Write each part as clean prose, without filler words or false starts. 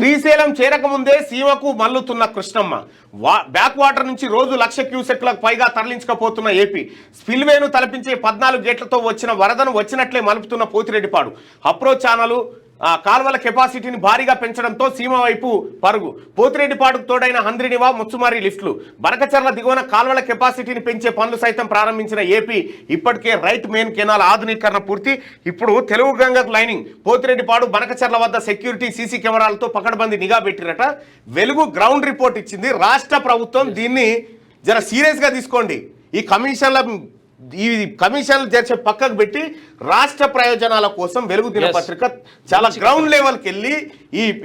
Srisailam చేరకముందే సీమకు మల్లుతున్న Krishnamma back water నుంచి రోజు 1,00,000 క్యూసెక్లకు పైగా తరలించకపోతున్న ఏపీ స్పిల్వేను తలపించే 14 గేట్లతో వచ్చిన వరదను వచ్చినట్లే మలుపుతున్న పోతిరెడ్డిపాడు అప్రోచ్ ఛానలు కాల్వల కెపాసిటీని భారీగా పెంచడంతో సీమ వైపు పరుగు పోతిరెడ్డిపాడుకు తోడైన హంద్రినివా ముచ్చుమారి లిఫ్ట్లు బనకచర్ల దిగువన కాల్వల కెపాసిటీని పెంచే పనులు సైతం ప్రారంభించిన ఏపీ ఇప్పటికే రైట్ మెయిన్ కెనాల్ ఆధునీకరణ పూర్తి ఇప్పుడు తెలుగు గంగకు లైనింగ్ పోతిరెడ్డిపాడు బనకచర్ల వద్ద సెక్యూరిటీ సీసీ కెమెరాలతో పకడ్బందీ నిఘా పెట్టిరట వెలుగు గ్రౌండ్ రిపోర్ట్ ఇచ్చింది రాష్ట్ర ప్రభుత్వం దీన్ని జర సీరియస్గా తీసుకోండి ఈ కమిషన్లు చేర్చే పక్కకు పెట్టి రాష్ట్ర ప్రయోజనాల కోసం వెలుగు దినపత్రిక చాలా గ్రౌండ్ లెవెల్కి వెళ్ళి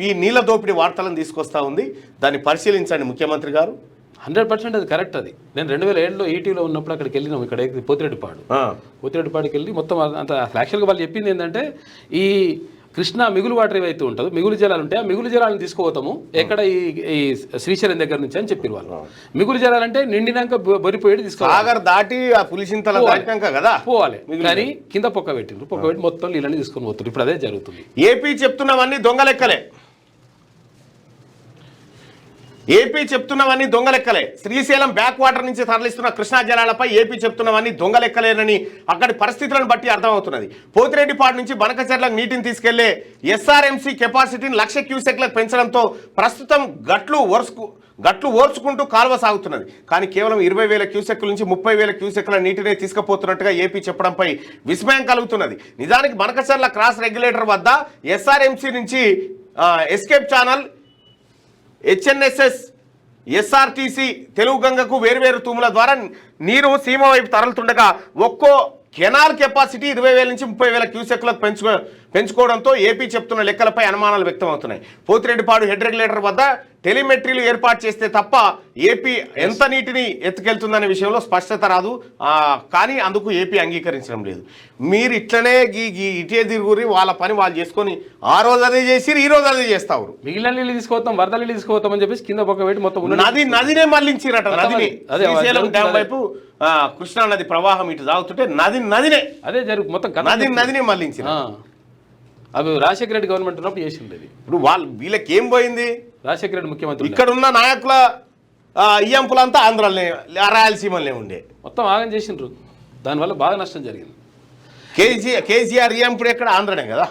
ఈ నీళ్ళ దోపిడీ వార్తలను తీసుకొస్తా ఉంది దాన్ని పరిశీలించండి ముఖ్యమంత్రి గారు 100% అది కరెక్ట్ అది నేను 2007లో ఈటీవీలో ఉన్నప్పుడు అక్కడికి వెళ్ళినాం ఇక్కడ పోతిరెడ్డిపాడుకి వెళ్ళి మొత్తం అంత యాక్చువల్గా వాళ్ళు చెప్పింది ఏంటంటే ఈ కృష్ణా మిగులు వాటర్ ఏవైతే ఉంటుందో మిగులు జలాలు ఉంటాయి ఆ మిగులు జలాలను తీసుకుపోతాము ఎక్కడ ఈ శ్రీశైలం దగ్గర నుంచి అని చెప్పారు వాళ్ళు మిగులు జలాలంటే నిండినాక బరిపోయేది తీసుకోవాలి దాటి ఆ పులిసింతల దాటినాక కదా పోవాలి కానీ కింద పొక్క పెట్టి మొత్తం నీళ్ళని తీసుకొని పోతారు ఇప్పుడు అదే జరుగుతుంది ఏపీ చెప్తున్నవన్నీ దొంగ లెక్కలే శ్రీశైలం బ్యాక్ వాటర్ నుంచి తరలిస్తున్న కృష్ణా జలాలపై ఏపీ చెప్తున్నవన్నీ దొంగ లెక్కలేనని అక్కడి పరిస్థితులను బట్టి అర్థమవుతున్నది పోతిరెడ్డిపాడు నుంచి బనకచర్లకు నీటిని తీసుకెళ్లే ఎస్ఆర్ఎంసీ కెపాసిటీని 1,00,000 క్యూసెక్లకు పెంచడంతో ప్రస్తుతం గట్లు ఓర్చుకుంటూ కాలువ సాగుతున్నది కానీ కేవలం 20,000 క్యూసెక్కుల నుంచి 30,000 క్యూసెక్కుల నీటినే తీసుకుపోతున్నట్టుగా ఏపీ చెప్పడంపై విస్మయం కలుగుతున్నది నిజానికి బనకచర్ల క్రాస్ రెగ్యులేటర్ వద్ద ఎస్ఆర్ఎంసీ నుంచి escape channel HNSS SRTC Telugu గంగకు వేర్వేరు తూముల ద్వారా నీరు సీమ వైపు తరలుతుండగా ఒక్కో కెనాల్ కెపాసిటీ 20,000 నుంచి 30,000 క్యూసెక్లకు పెంచుకోవడంతో ఏపీ చెప్తున్న లెక్కలపై అనుమానాలు వ్యక్తమవుతున్నాయి పోతిరెడ్డిపాడు హెడ్ రెగ్యులేటర్ వద్ద టెలిమెట్రీలు ఏర్పాటు చేస్తే తప్ప ఏపీ ఎంత నీటిని ఎత్తుకెళ్తుందనే విషయంలో స్పష్టత రాదు కానీ అందుకు ఏపీ అంగీకరించడం లేదు మీరు ఇట్లనే ఇటే తిరుగురి వాళ్ళ పని వాళ్ళు చేసుకొని ఆ రోజు అదే చేసి ఈ రోజు అదే చేస్తారు మిగిలిన నీళ్ళు తీసుకుపోతాం వరద నీళ్ళు తీసుకుపోతాం అని చెప్పేసి కింద పక్క పెట్టి మొత్తం నదినే మళ్ళించిరట నదిని శ్రీశైలం డ్యామ్ వైపు కృష్ణా నది ప్రవాహం ఇటు సాగుతుంటే నదినే అదే జరుగు మొత్తం నదినే మళ్ళించిన అవి రాజశేఖర రెడ్డి గవర్నమెంట్ ఉన్నప్పుడు చేసింది ఇప్పుడు వీళ్ళకి ఏం పోయింది రాజశేఖర రెడ్డి ముఖ్యమంత్రి ఇక్కడ ఉన్న నాయకుల ఇయ్యంపులంతా ఆంధ్రలో రాయలసీమలనే ఉండే మొత్తం ఆగం చేసిండ్రు దానివల్ల బాగా నష్టం జరిగింది కేసీఆర్ ఇయ్యంపుడు ఎక్కడ ఆంధ్రనే కదా